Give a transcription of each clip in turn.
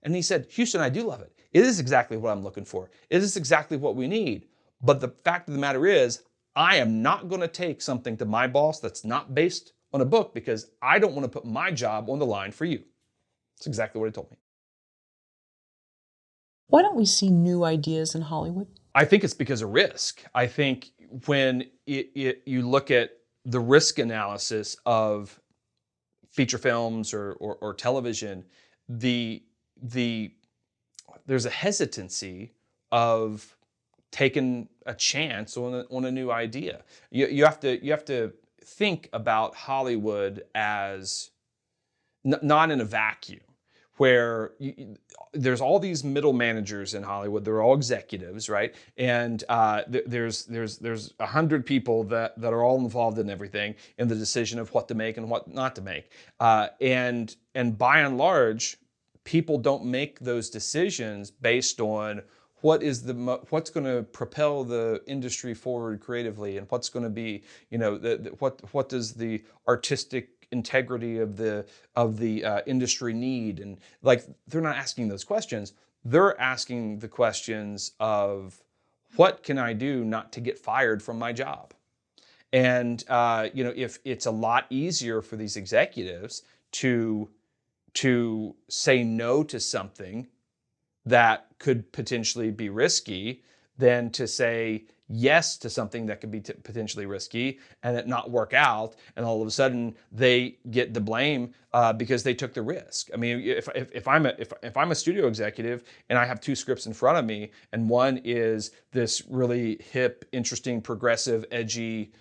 And he said, Houston, I do love it. It is exactly what I'm looking for. It is exactly what we need. But the fact of the matter is, I am not going to take something to my boss that's not based on a book because I don't want to put my job on the line for you. That's exactly what he told me. Why don't we see new ideas in Hollywood? I think it's because of risk. I think when you look at the risk analysis of feature films or television, there's a hesitancy of taking a chance on a new idea. You have to think about Hollywood as not in a vacuum, where there's all these middle managers in Hollywood. They're all executives, right? And there's 100 people that are all involved in everything, in the decision of what to make and what not to make. And by and large, people don't make those decisions based on what's going to propel the industry forward creatively, and what's going to be, what does the artistic integrity of the industry need. And like, they're not asking those questions. They're asking the questions of, what can I do not to get fired from my job? And if it's a lot easier for these executives to say no to something that could potentially be risky than to say yes to something that could be potentially risky and it not work out, and all of a sudden they get the blame because they took the risk. I mean, if I'm a studio executive and I have two scripts in front of me, and one is this really hip, interesting, progressive, edgy,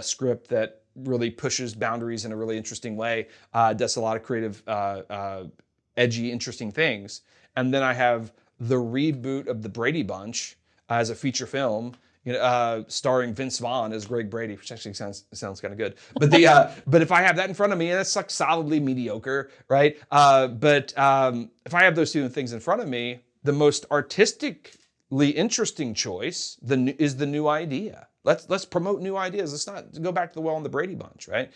script that really pushes boundaries in a really interesting way, does a lot of creative, edgy, interesting things, and then I have the reboot of the Brady Bunch as a feature film, starring Vince Vaughn as Greg Brady, which actually sounds kind of good. But but if I have that in front of me, and it's like solidly mediocre, right? But if I have those two things in front of me, the most artistically interesting choice is the new idea. Let's promote new ideas. Let's not go back to the well in the Brady Bunch, right?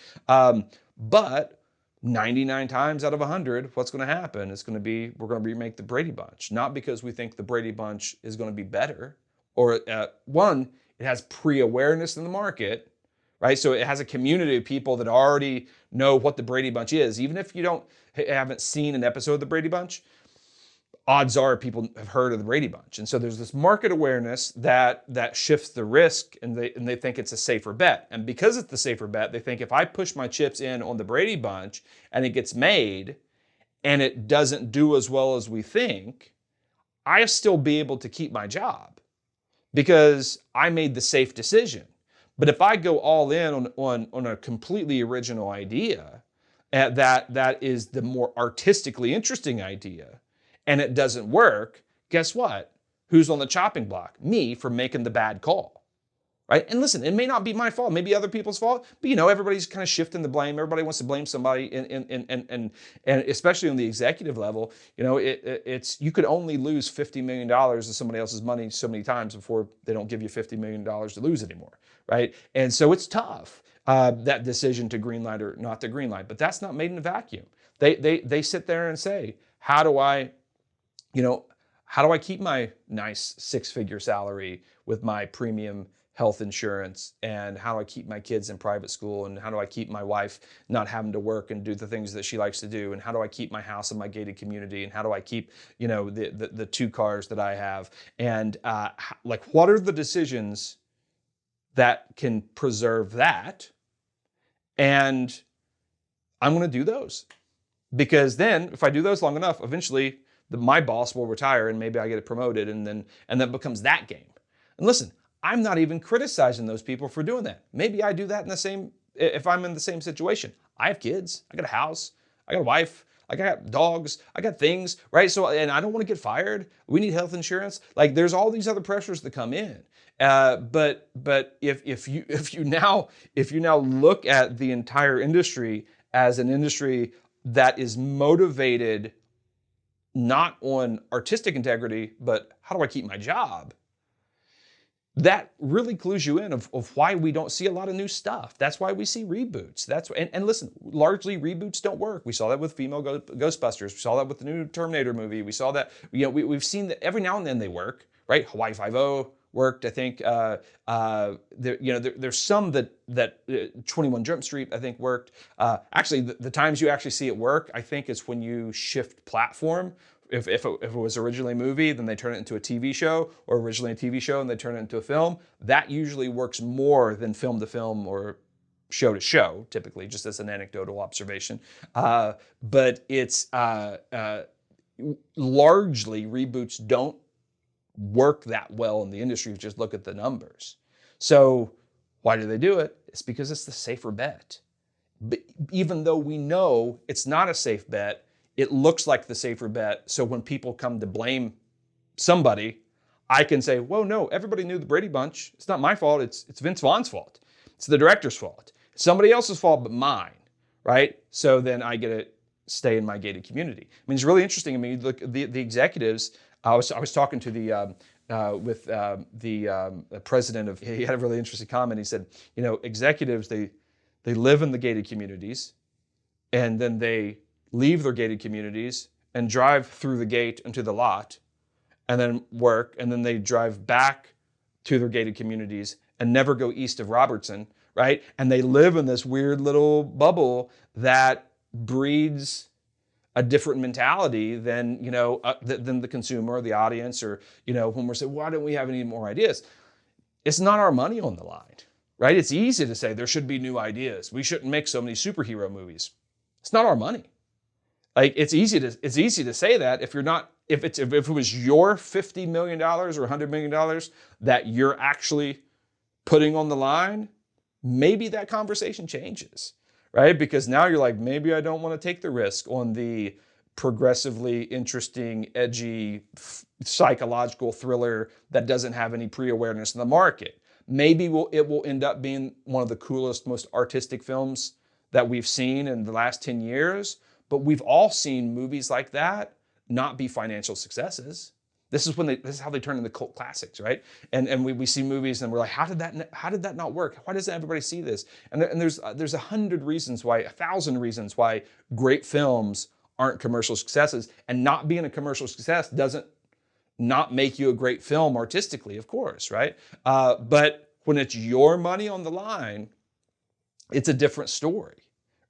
But 99 times out of 100, what's going to happen is we're going to remake the Brady Bunch. Not because we think the Brady Bunch is going to be better, or one, it has pre-awareness in the market, right? So it has a community of people that already know what the Brady Bunch is. Even if you haven't seen an episode of the Brady Bunch, odds are people have heard of the Brady Bunch. And so there's this market awareness that shifts the risk, and they think it's a safer bet. And because it's the safer bet, they think, if I push my chips in on the Brady Bunch and it gets made and it doesn't do as well as we think, I'll still be able to keep my job because I made the safe decision. But if I go all in on a completely original idea, that is the more artistically interesting idea, and it doesn't work, guess what? Who's on the chopping block? Me, for making the bad call, right? And listen, it may not be my fault, maybe other people's fault, but everybody's kind of shifting the blame. Everybody wants to blame somebody, and especially on the executive level, it's you could only lose $50 million of somebody else's money so many times before they don't give you $50 million to lose anymore, right? And so it's tough, that decision to greenlight or not to greenlight, but that's not made in a vacuum. They sit there and say, how do I keep my nice 6-figure salary with my premium health insurance? And how do I keep my kids in private school? And how do I keep my wife not having to work and do the things that she likes to do? And how do I keep my house in my gated community? And how do I keep, the 2 cars that I have? And what are the decisions that can preserve that? And I'm going to do those, because then if I do those long enough, eventually my boss will retire and maybe I get promoted, and then it becomes that game. And listen, I'm not even criticizing those people for doing that. Maybe I do that if I'm in the same situation. I have kids, I got a house, I got a wife, I got dogs, I got things, right? So, and I don't want to get fired. We need health insurance. Like, there's all these other pressures that come in. But if you now look at the entire industry as an industry that is motivated not on artistic integrity, but how do I keep my job? that really clues you in of why we don't see a lot of new stuff. That's why we see reboots. And listen, largely reboots don't work. We saw that with female Ghostbusters. We saw that with the new Terminator movie. We saw that, we've seen that every now and then they work, right? Hawaii Five-0 worked, I think. There's some that 21 Jump Street, I think, worked. Actually, the times you actually see it work, I think, is when you shift platform. If it was originally a movie, then they turn it into a TV show, or originally a TV show and they turn it into a film. That usually works more than film to film or show to show, typically, just as an anecdotal observation. But it's largely reboots don't work that well in the industry. Just look at the numbers. So why do they do it? It's because it's the safer bet. But even though we know it's not a safe bet, it looks like the safer bet. So when people come to blame somebody, I can say, whoa, no, everybody knew the Brady Bunch. It's not my fault. It's Vince Vaughn's fault. It's the director's fault. It's somebody else's fault but mine, right? So then I get to stay in my gated community. I mean, it's really interesting. I mean, look, the executives, I was talking to the president of, he had a really interesting comment. He said, executives, they live in the gated communities, and then they leave their gated communities and drive through the gate into the lot and then work, and then they drive back to their gated communities and never go east of Robertson, right? And they live in this weird little bubble that breeds a different mentality than, than the consumer or the audience, or, when we're saying, why don't we have any more ideas? It's not our money on the line, right? It's easy to say there should be new ideas. We shouldn't make so many superhero movies. It's not our money. Like, it's easy to say that if it was your $50 million or $100 million that you're actually putting on the line, maybe that conversation changes, right? Because now you're like, maybe I don't want to take the risk on the progressively interesting, edgy, psychological thriller that doesn't have any pre-awareness in the market. Maybe it will end up being one of the coolest, most artistic films that we've seen in the last 10 years. But we've all seen movies like that not be financial successes. This is how they turn into cult classics, right? And we see movies and we're like, how did that not work? Why doesn't everybody see this? And there's 1,000 reasons why great films aren't commercial successes. And not being a commercial success doesn't not make you a great film artistically, of course, right? But when it's your money on the line, it's a different story.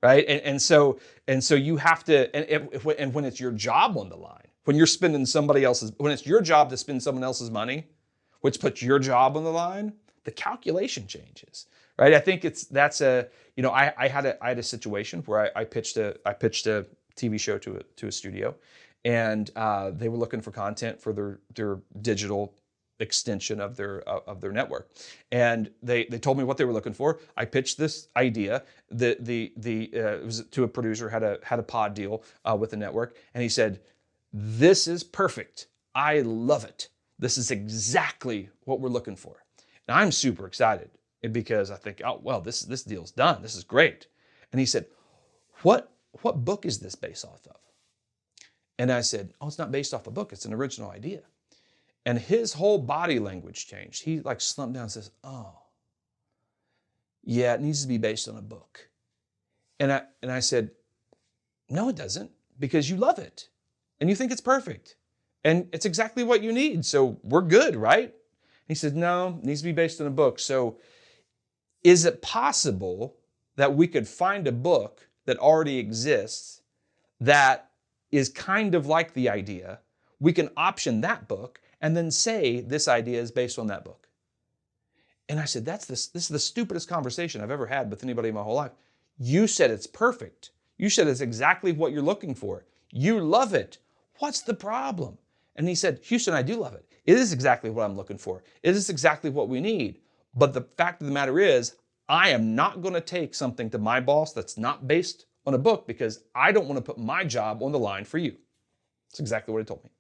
Right. And so you have to, and when it's your job on the line, when you're spending when it's your job to spend someone else's money, which puts your job on the line, the calculation changes. Right. I think I had a situation where I pitched a TV show to a studio, and they were looking for content for their digital extension of their network, and they told me what they were looking for. I pitched this idea. It was to a producer, had a pod deal with the network, and he said, "This is perfect. I love it. This is exactly what we're looking for." And I'm super excited because I think, oh well, this deal's done. This is great. And he said, "What book is this based off of?" And I said, "Oh, it's not based off a book. It's an original idea." And his whole body language changed. He like slumped down and says, "Oh, yeah, it needs to be based on a book." And I said, "No, it doesn't, because you love it and you think it's perfect and it's exactly what you need. So we're good, right?" He said, "No, it needs to be based on a book." So is it possible that we could find a book that already exists that is kind of like the idea? We can option that book and then say this idea is based on that book. And I said, this is the stupidest conversation I've ever had with anybody in my whole life. You said it's perfect. You said it's exactly what you're looking for. You love it. What's the problem? And he said, "Houston, I do love it. It is exactly what I'm looking for. It is exactly what we need. But the fact of the matter is, I am not going to take something to my boss that's not based on a book because I don't want to put my job on the line for you." That's exactly what he told me.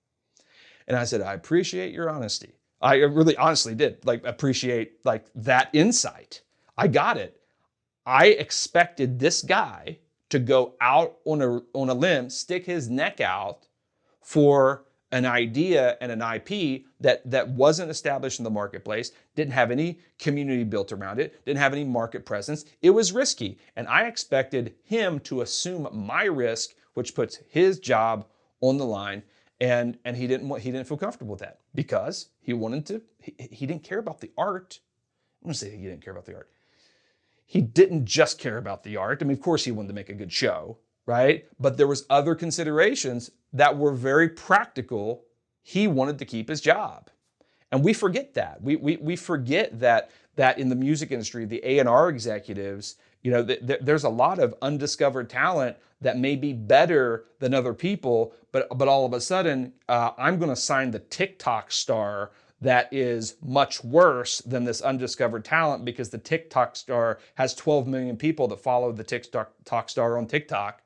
And I said, "I appreciate your honesty." I really honestly did appreciate that insight. I got it. I expected this guy to go out on a limb, stick his neck out for an idea and an IP that wasn't established in the marketplace, didn't have any community built around it, didn't have any market presence. It was risky. And I expected him to assume my risk, which puts his job on the line. And he didn't feel comfortable with that because he didn't care about the art. I'm gonna say he didn't care about the art. He didn't just care about the art. I mean, of course he wanted to make a good show, right? But there was other considerations that were very practical. He wanted to keep his job. And we forget that. We forget that in the music industry, the A&R executives, there's a lot of undiscovered talent that may be better than other people, but all of a sudden, I'm going to sign the TikTok star that is much worse than this undiscovered talent because the TikTok star has 12 million people that follow the TikTok star on TikTok.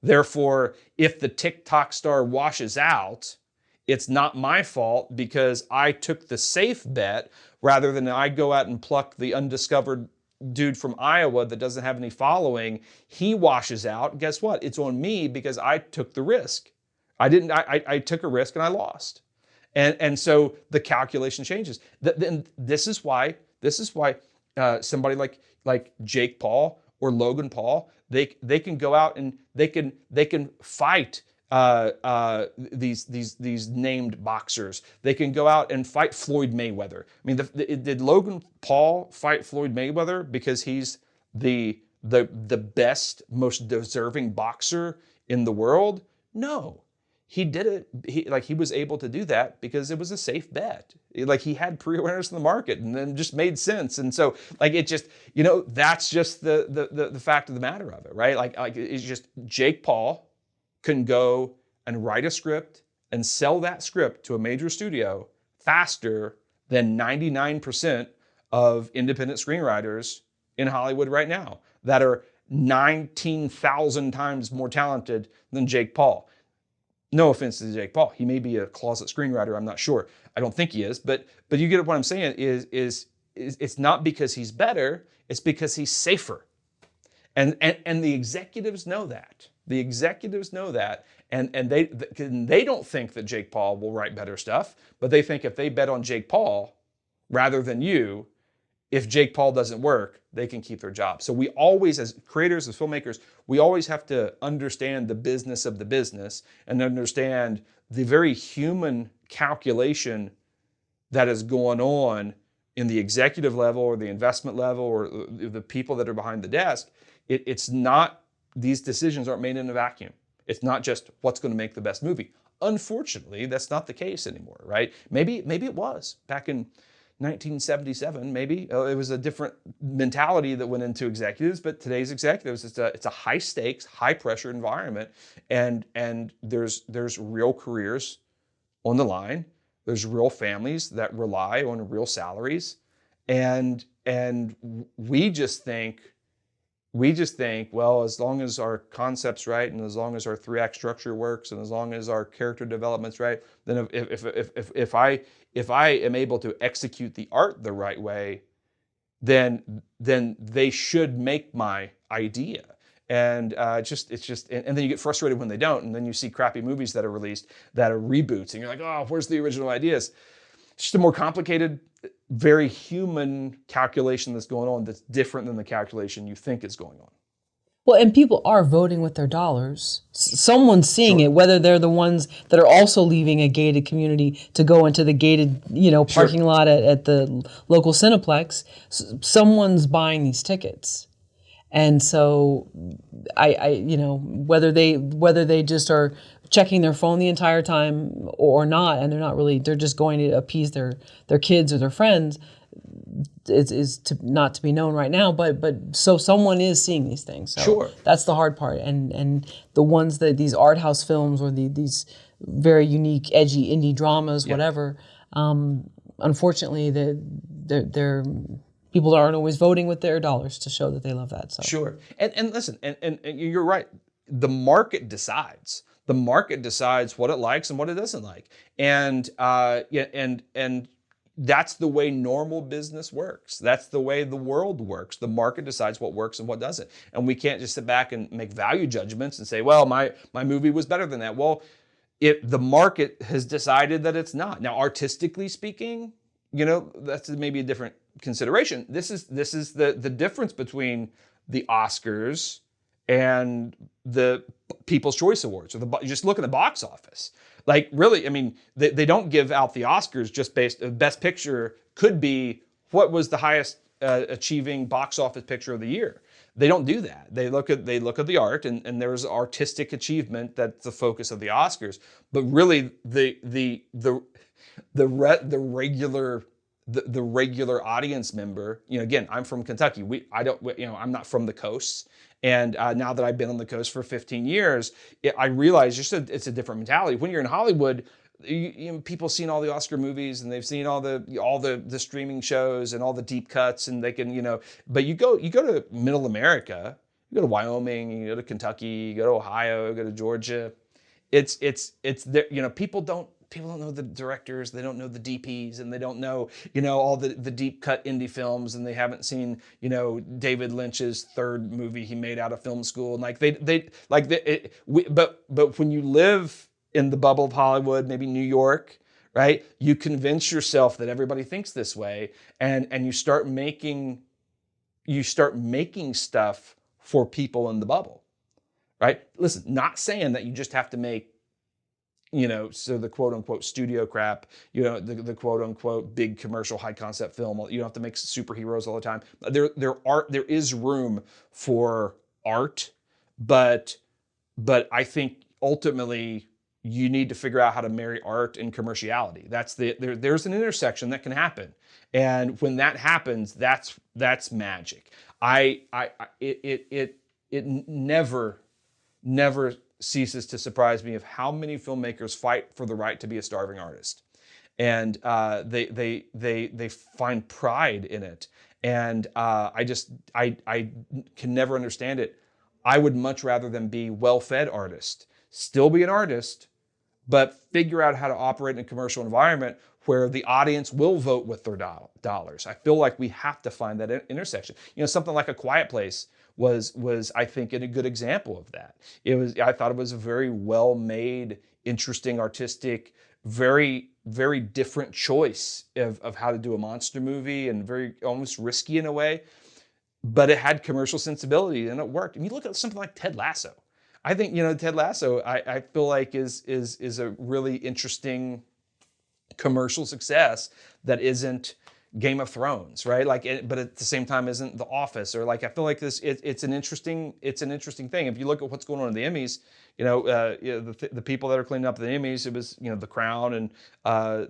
Therefore, if the TikTok star washes out, it's not my fault because I took the safe bet rather than I go out and pluck the undiscovered dude from Iowa that doesn't have any following. He washes out. Guess what? It's on me because I took the risk. I took a risk and I lost. And so the calculation changes. Then this is why somebody like Jake Paul or Logan Paul, they can go out and they can fight these named boxers. They can go out and fight Floyd Mayweather. I mean, did Logan Paul fight Floyd Mayweather because he's the best, most deserving boxer in the world? No. He did it. He was able to do that because it was a safe bet. He had pre-awareness in the market, and then it just made sense. And so, it just, that's just the fact of the matter of it, right? It's just Jake Paul can go and write a script and sell that script to a major studio faster than 99% of independent screenwriters in Hollywood right now that are 19,000 times more talented than Jake Paul. No offense to Jake Paul. He may be a closet screenwriter. I'm not sure. I don't think he is. But you get what I'm saying is it's not because he's better. It's because he's safer. And the executives know that. The executives know that. And they don't think that Jake Paul will write better stuff. But they think if they bet on Jake Paul rather than you, if Jake Paul doesn't work, they can keep their job. So we always, as creators, as filmmakers, we always have to understand the business of the business and understand the very human calculation that is going on in the executive level or the investment level or the people that are behind the desk. It's not, these decisions aren't made in a vacuum. It's not just what's going to make the best movie. Unfortunately, that's not the case anymore, right? Maybe it was back in 1977, maybe it was a different mentality that went into executives, but today's executives, it's a high stakes, high pressure environment, and there's real careers on the line. There's real families that rely on real salaries, and we just think, well, as long as our concept's right, and as long as our 3-act structure works, and as long as our character development's right, then if I am able to execute the art the right way, then they should make my idea. And it's just, and then you get frustrated when they don't, and then you see crappy movies that are released that are reboots, and you're like, oh, where's the original ideas? It's just a more complicated, very human calculation that's going on that's different than the calculation you think is going on. Well, and people are voting with their dollars. Someone's seeing it, whether they're the ones that are also leaving a gated community to go into the gated, parking lot at the local Cineplex. Someone's buying these tickets. And so whether they just are checking their phone the entire time or not, and they're just going to appease their kids or their friends, is not to be known right now, but so someone is seeing these things. So that's the hard part. And the ones that these art house films or these very unique, edgy indie dramas, whatever, unfortunately, they're people aren't always voting with their dollars to show that they love that. So sure. And listen, and you're right. The market decides. The market decides what it likes and what it doesn't like. And that's the way normal business works. That's the way the world works. The market decides what works and what doesn't. And we can't just sit back and make value judgments and say, well, my movie was better than that. Well, the market has decided that it's not. Now, artistically speaking, that's maybe a different consideration. This is the difference between the Oscars and the People's Choice Awards, or just look at the box office. Like, really, I mean, they don't give out the Oscars just based. Best Picture could be what was the highest achieving box office picture of the year. They don't do that. They look at the art, and there's artistic achievement that's the focus of the Oscars. But really, the regular audience member, again, I'm from Kentucky. I'm not from the coast, and now that I've been on the coast for 15 years, I realize it's a different mentality. When you're in Hollywood, people seen all the Oscar movies, and they've seen all the streaming shows and all the deep cuts, and they can, but you go to Middle America, you go to Wyoming, you go to Kentucky, you go to Ohio, you go to Georgia. It's there. People don't know the directors, they don't know the DPs, and they don't know, all the deep cut indie films, and they haven't seen, David Lynch's third movie he made out of film school. And but when you live in the bubble of Hollywood, maybe New York, right? You convince yourself that everybody thinks this way, and you start making stuff for people in the bubble, right? Listen, not saying that you just have to make, so the quote unquote studio crap, the quote unquote big commercial high concept film. You don't have to make superheroes all the time. There is room for art, but I think ultimately you need to figure out how to marry art and commerciality. There's an intersection that can happen, and when that happens, that's magic. It never ceases to surprise me of how many filmmakers fight for the right to be a starving artist, and they find pride in it. And I can never understand it. I would much rather them be well-fed artists, still be an artist, but figure out how to operate in a commercial environment where the audience will vote with their dollars. I feel like we have to find that intersection. Something like A Quiet Place was I think a good example of that. I thought it was a very well-made, interesting, artistic, very, very different choice of how to do a monster movie, and very almost risky in a way, but it had commercial sensibility and it worked. And you look at something like Ted Lasso. I think, Ted Lasso, I feel like is a really interesting commercial success that isn't Game of Thrones, right? But at the same time isn't The Office, or I feel like this. It's an interesting thing. If you look at what's going on in the Emmys, the people that are cleaning up the Emmys, it was The Crown and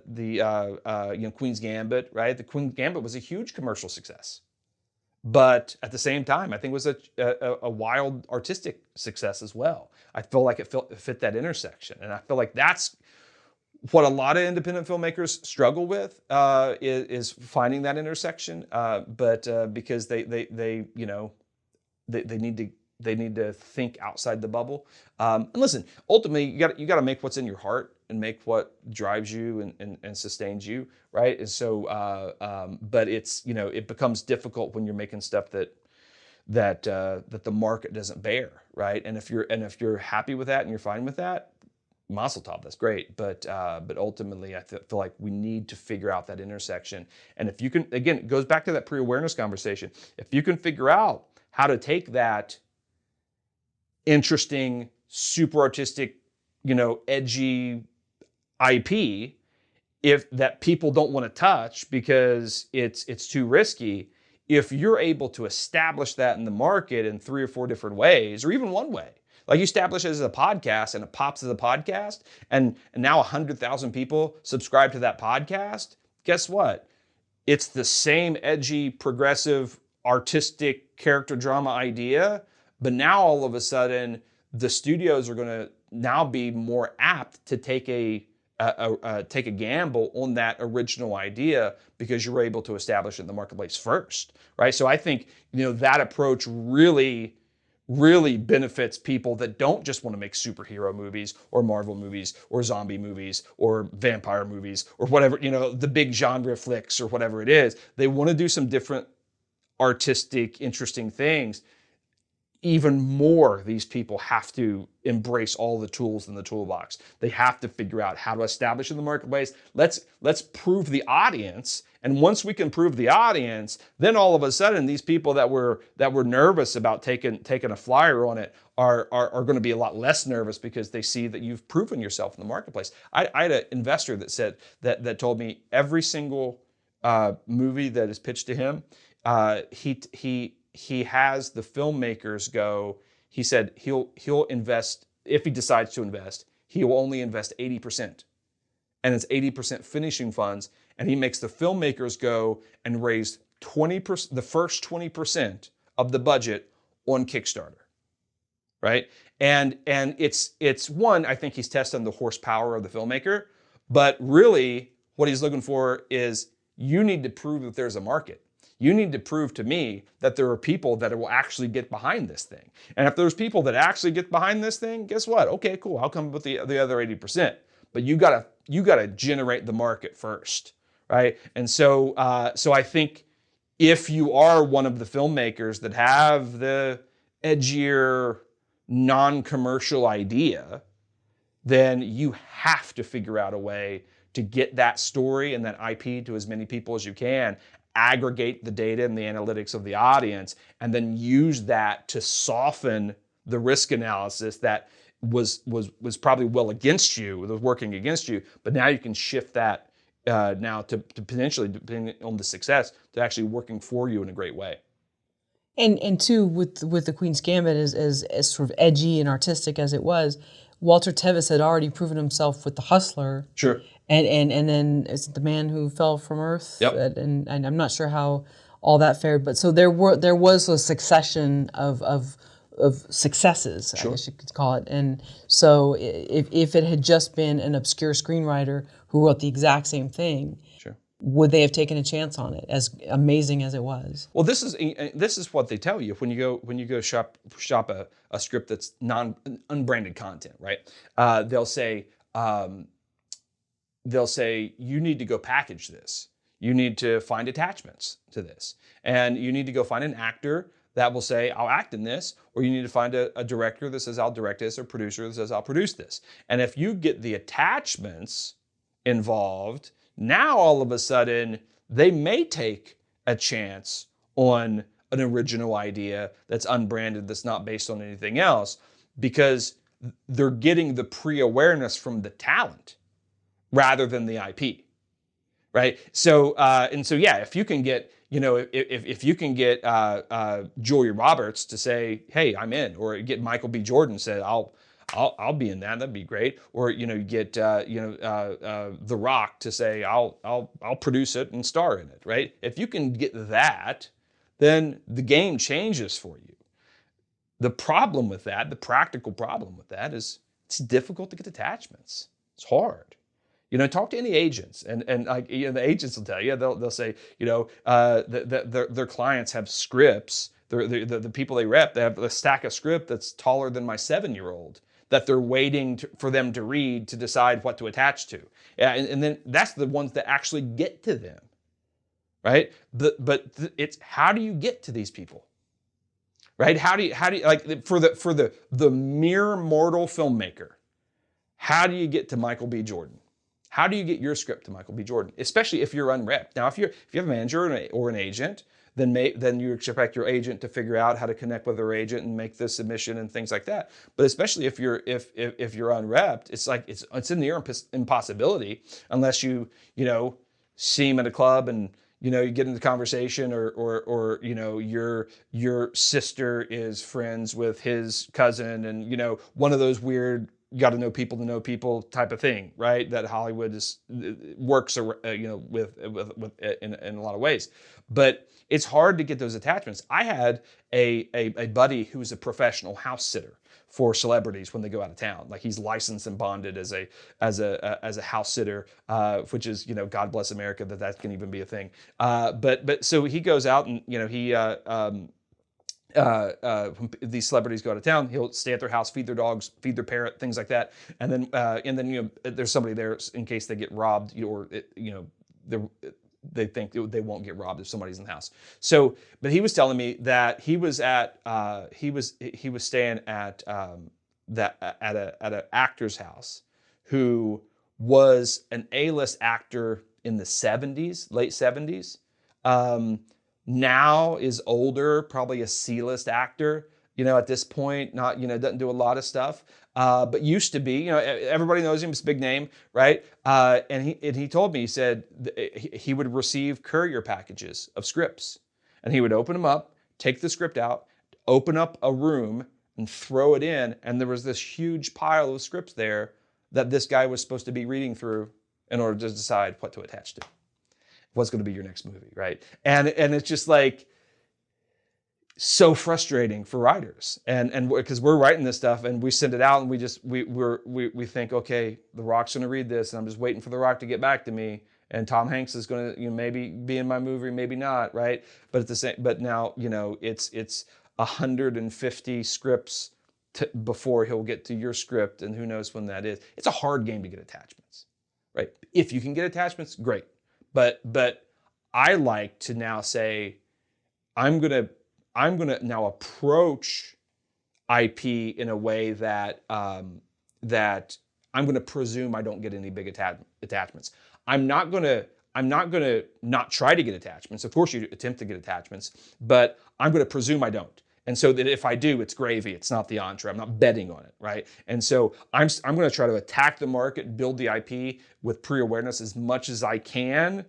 the Queen's Gambit, right? The Queen's Gambit was a huge commercial success. But at the same time, I think it was a wild artistic success as well. I feel like it fit that intersection. And I feel like that's what a lot of independent filmmakers struggle with, is finding that intersection. But because they need to think outside the bubble. And listen, ultimately, you got to make what's in your heart and make what drives you and sustains you, right? And so, but it's it becomes difficult when you're making stuff that the market doesn't bear, right? And if you're happy with that and you're fine with that, Mazel tov, that's great. But ultimately, I feel like we need to figure out that intersection. And if you can, again, it goes back to that pre-awareness conversation. If you can figure out how to take that interesting, super artistic, edgy IP, if that people don't want to touch because it's too risky, if you're able to establish that in the market in 3 or 4 different ways, or even one way, like you establish it as a podcast and it pops as a podcast, and now 100,000 people subscribe to that podcast, guess what? It's the same edgy, progressive, artistic character drama idea, but now all of a sudden the studios are going to now be more apt to take a gamble on that original idea because you're able to establish it in the marketplace first, right? So I think that approach really benefits people that don't just want to make superhero movies or Marvel movies or zombie movies or vampire movies or whatever, the big genre flicks or whatever it is. They want to do some different artistic, interesting things. even more, these people have to embrace all the tools in the toolbox. They have to figure out how to establish in the marketplace. Let's prove the audience. And once we can prove the audience, then all of a sudden these people that were nervous about taking a flyer on it are going to be a lot less nervous because they see that you've proven yourself in the marketplace. I had an investor that said that told me every single movie that is pitched to him, he has the filmmakers go. He said he'll invest, if he decides to invest, he will only invest 80%, and it's 80% finishing funds, and he makes the filmmakers go and raise 20%, the first 20% of the budget on Kickstarter, right? And it's one, I think he's testing the horsepower of the filmmaker, but really what he's looking for is, you need to prove that there's a market. You need to prove to me that there are people that will actually get behind this thing. And if there's people that actually get behind this thing, guess what? Okay, cool. I'll come with the other 80%. But you gotta generate the market first, right? And so I think if you are one of the filmmakers that have the edgier, non-commercial idea, then you have to figure out a way to get that story and that IP to as many people as you can, aggregate the data and the analytics of the audience, and then use that to soften the risk analysis that was probably well against you, was working against you, but now you can shift that now to potentially, depending on the success, to actually working for you in a great way. And two, with the Queen's Gambit, as sort of edgy and artistic as it was, Walter Tevis had already proven himself with The Hustler. Sure. And then is it The Man Who Fell from Earth? Yep. And I'm not sure how all that fared, but so there was a succession of successes, Sure. I guess you could call it. And so if it had just been an obscure screenwriter who wrote the exact same thing, Sure, would they have taken a chance on it, as amazing as it was? well, this is what they tell you when you go shop a script that's unbranded content, right? They'll say you need to go package this. You need to find attachments to this, and you need to go find an actor that will say, I'll act in this, or you need to find a director that says, I'll direct this, or producer that says, I'll produce this. And if you get the attachments involved, now all of a sudden they may take a chance on an original idea that's unbranded, that's not based on anything else, because they're getting the pre-awareness from the talent rather than the IP, right? So yeah, if you can get, if you can get Julia Roberts to say, hey, I'm in, or get Michael B. Jordan said, I'll be in that. That'd be great. Or you get The Rock to say, I'll produce it and star in it, right? If you can get that, then the game changes for you. The problem with that, the practical problem with that, is it's difficult to get attachments. It's hard. Talk to any agents, and like the agents will tell you, they'll say, their clients have scripts. The people they rep, they have a stack of script that's taller than my 7-year-old that they're waiting for them to read to decide what to attach to. Yeah, and then that's the ones that actually get to them, right? But it's, how do you get to these people, right? How do you like, for the mere mortal filmmaker, how do you get to Michael B. Jordan? How do you get your script to Michael B. Jordan, especially if you're unrepped? Now, if you have a manager or an agent, then you expect your agent to figure out how to connect with their agent and make the submission and things like that. But especially if you're unrepped, it's like it's in the impossibility unless you see him at a club and you get into conversation, or your sister is friends with his cousin, and one of those weird, you got to know people type of thing, right? That Hollywood works, with in a lot of ways. But it's hard to get those attachments. I had a buddy who was a professional house sitter for celebrities when they go out of town. Like, he's licensed and bonded as a house sitter, which is, God bless America that can even be a thing. But so he goes out and when these celebrities go out of town, he'll stay at their house, feed their dogs, feed their parrot, things like that, and then there's somebody there in case they get robbed, or they think they won't get robbed if somebody's in the house. So, but he was telling me that he was staying at an actor's house who was an A-list actor in the 70s, late 70s. Now is older, probably a C-list actor. At this point, not, doesn't do a lot of stuff, but used to be, everybody knows him, it's a big name, right? And he told me, he said he would receive courier packages of scripts, and he would open them up, take the script out, open up a room and throw it in. And there was this huge pile of scripts there that this guy was supposed to be reading through in order to decide what to attach to. What's going to be your next movie, right? And it's just like, so frustrating for writers, and because we're writing this stuff and we send it out and we think, okay, The Rock's going to read this and I'm just waiting for The Rock to get back to me, and Tom Hanks is going to maybe be in my movie, maybe not, right? But now it's 150 scripts before he'll get to your script, and who knows when that is. It's a hard game to get attachments, right? If you can get attachments, great, but I like to now say, I'm gonna now approach IP in a way that that I'm gonna presume I don't get any big attachments. I'm not gonna not try to get attachments. Of course, you attempt to get attachments, but I'm gonna presume I don't. And so that if I do, it's gravy. It's not the entree. I'm not betting on it, right? And so I'm gonna try to attack the market, build the IP with pre-awareness as much as I can,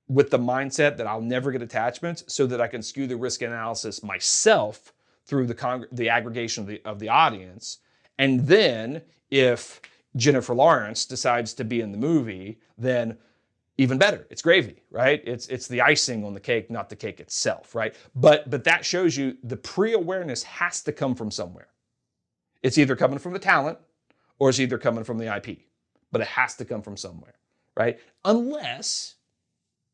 with the mindset that I'll never get attachments, so that I can skew the risk analysis myself through the aggregation of the audience. And then if Jennifer Lawrence decides to be in the movie, then even better. It's gravy, right? It's the icing on the cake, not the cake itself, right? But that shows you the pre-awareness has to come from somewhere. It's either coming from the talent or it's either coming from the IP, but it has to come from somewhere, right? Unless,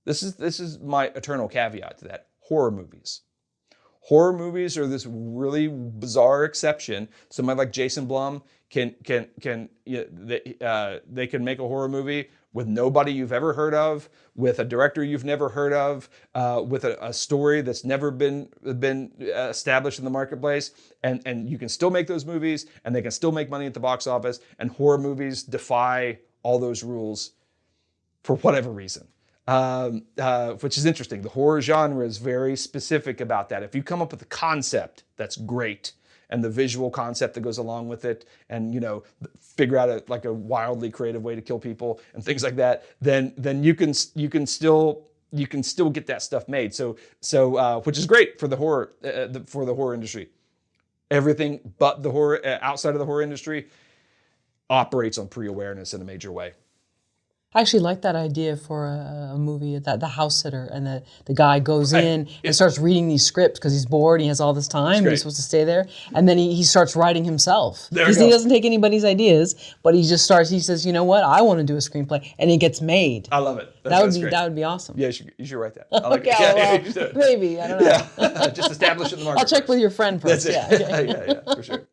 this is my eternal caveat to that, horror movies. Horror movies are this really bizarre exception. Somebody like Jason Blum they can make a horror movie with nobody you've ever heard of, with a director you've never heard of, with a story that's never been established in the marketplace, and you can still make those movies, and they can still make money at the box office. And horror movies defy all those rules for whatever reason. Which is interesting. The horror genre is very specific about that. If you come up with a concept that's great, and the visual concept that goes along with it, and figure out a wildly creative way to kill people and things like that, then you can still get that stuff made. So which is great for the horror industry. Everything but the horror outside of the horror industry operates on pre-awareness in a major way. I actually like that idea for a movie, that the house sitter, and the guy goes in and starts reading these scripts because he's bored and he has all this time and he's supposed to stay there, and then he starts writing himself. He doesn't take anybody's ideas, but he says, you know what, I want to do a screenplay, and it gets made. I love it. That would be awesome. Yeah, you should write that. I like it. Well, maybe, I don't know. Yeah, just establish it in the market. I'll check with your friend first. That's it. Yeah, for sure.